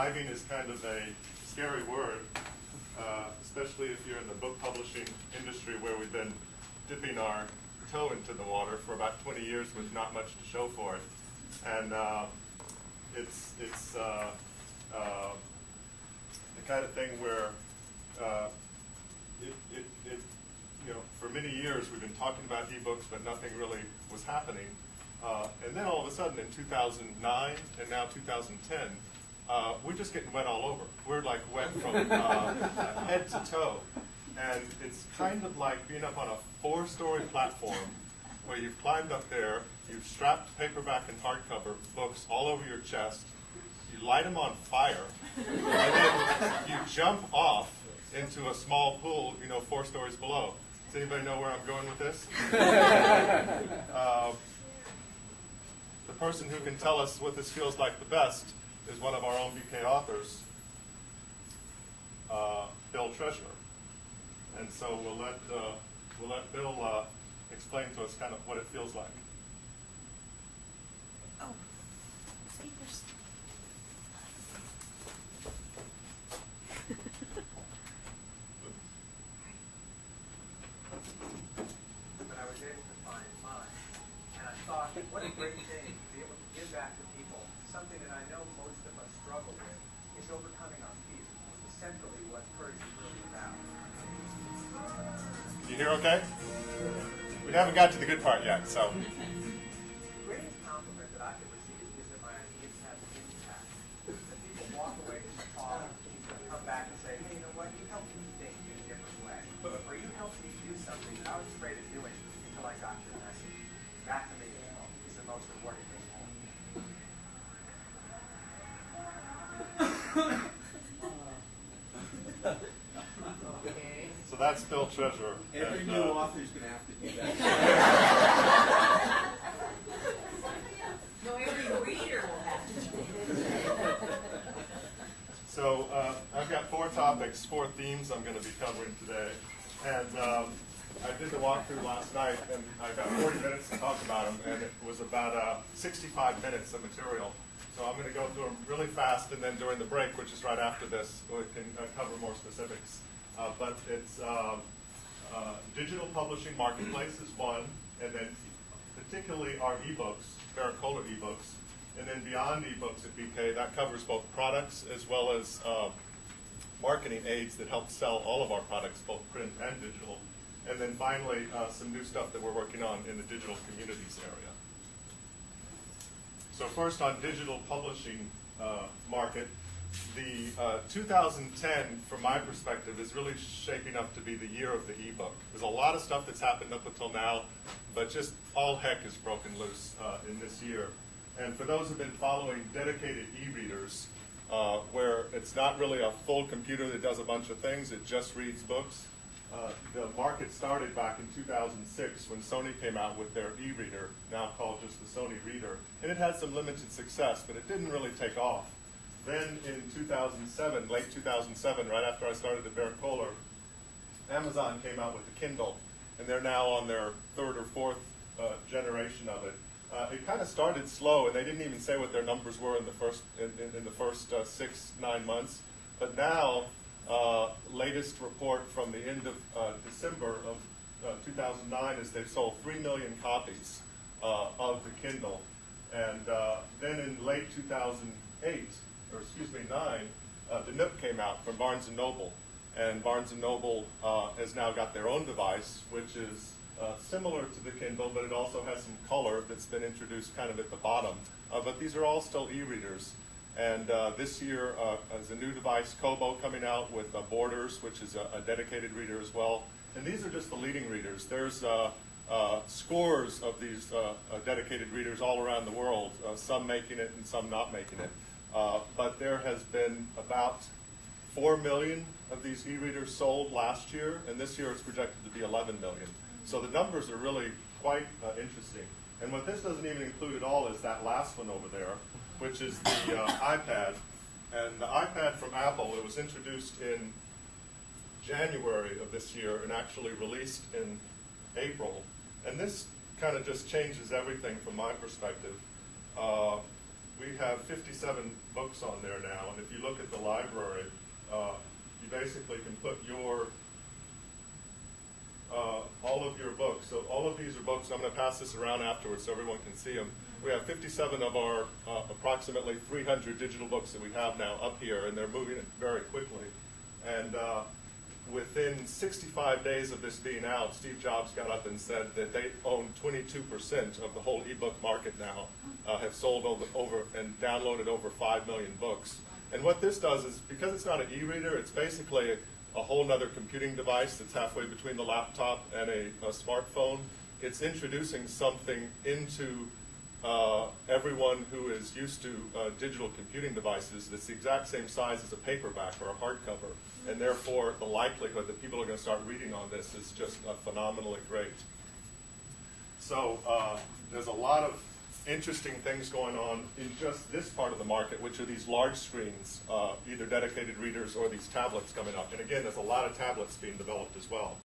diving is kind of a scary word, especially if you're in the book publishing industry where we've been dipping our toe into the water for about 20 years with not much to show for it. And it's the kind of thing where for many years we've been talking about ebooks, but nothing really was happening. And then all of a sudden in 2009 and now 2010, we're just getting wet all over. We're like wet from head to toe. And it's kind of like being up on a 4-story platform where you've climbed up there, you've strapped paperback and hardcover books all over your chest, you light them on fire, and then you jump off into a small pool, 4 stories below. Does anybody know where I'm going with this? The person who can tell us what this feels like the best is one of our own BK authors, Bill Treasurer. And so we'll let Bill explain to us kind of what it feels like. Oh, speakers. But I was able to find mine, and I thought, what a great thing to be able to give back to people something that I know most of us struggle with is overcoming our fear. It's essentially what courage is really about. You hear okay? We haven't got to the good part yet, so. The greatest compliment that I could receive is that my ideas have an impact. That people walk away from the talk and come back and say, hey, you know what, you helped me think in a different way. Or you helped me do something that I was afraid of doing until I got your message. That to me is the most rewarding thing. So that's Bill Treasurer. Every new author is going to have to do that. No, every reader will have to do it. So I've got 4 topics, 4 themes I'm going to be covering today. And I did the walkthrough last night, and I got 40 minutes to talk about them, and it was about 65 minutes of material. So I'm going to go through them really fast, and then during the break, which is right after this, we can cover more specifics. But it's digital publishing marketplace is one, and then particularly our ebooks, Berrett Koehler ebooks, and then beyond ebooks at BK, that covers both products as well as marketing aids that help sell all of our products, both print and digital. And then finally, some new stuff that we're working on in the digital communities area. So first on digital publishing market, the 2010, from my perspective, is really shaping up to be the year of the ebook. There's a lot of stuff that's happened up until now, but just all heck is broken loose in this year. And for those who've been following dedicated e-readers, where it's not really a full computer that does a bunch of things, it just reads books. The market started back in 2006 when Sony came out with their e-reader, now called just the Sony Reader. And it had some limited success, but it didn't really take off. Then in 2007, late 2007, right after I started at Berrett Koehler, Amazon came out with the Kindle, and they're now on their 3rd or 4th generation of it. It kind of started slow, and they didn't even say what their numbers were in the first 6-9 months. But now, latest report from the end of December of 2009 is they've sold 3 million copies of the Kindle. And then in late 2009, the Nook came out from Barnes & Noble. And Barnes & Noble has now got their own device, which is similar to the Kindle, but it also has some color that's been introduced kind of at the bottom. But these are all still e-readers. And this year is a new device, Kobo, coming out with Borders, which is a dedicated reader as well. And these are just the leading readers. There's scores of these dedicated readers all around the world, some making it and some not making it. But there has been about 4 million of these e-readers sold last year, and this year it's projected to be 11 million. So the numbers are really quite interesting. And what this doesn't even include at all is that last one over there, which is the iPad. And the iPad from Apple, it was introduced in January of this year and actually released in April. And this kind of just changes everything from my perspective. We have 57 books on there now, and if you look at the library, you basically can put your all of your books. So all of these are books. I'm going to pass this around afterwards so everyone can see them. We have 57 of our approximately 300 digital books that we have now up here, and they're moving it very quickly. And within 65 days of this being out, Steve Jobs got up and said that they own 22% of the whole ebook market now, have sold over and downloaded over 5 million books. And what this does is, because it's not an e-reader, it's basically a whole nother computing device that's halfway between the laptop and a smartphone. It's introducing something into everyone who is used to digital computing devices that's the exact same size as a paperback or a hardcover, and therefore the likelihood that people are going to start reading on this is just phenomenally great. So there's a lot of interesting things going on in just this part of the market, which are these large screens, either dedicated readers or these tablets coming up. And again, there's a lot of tablets being developed as well.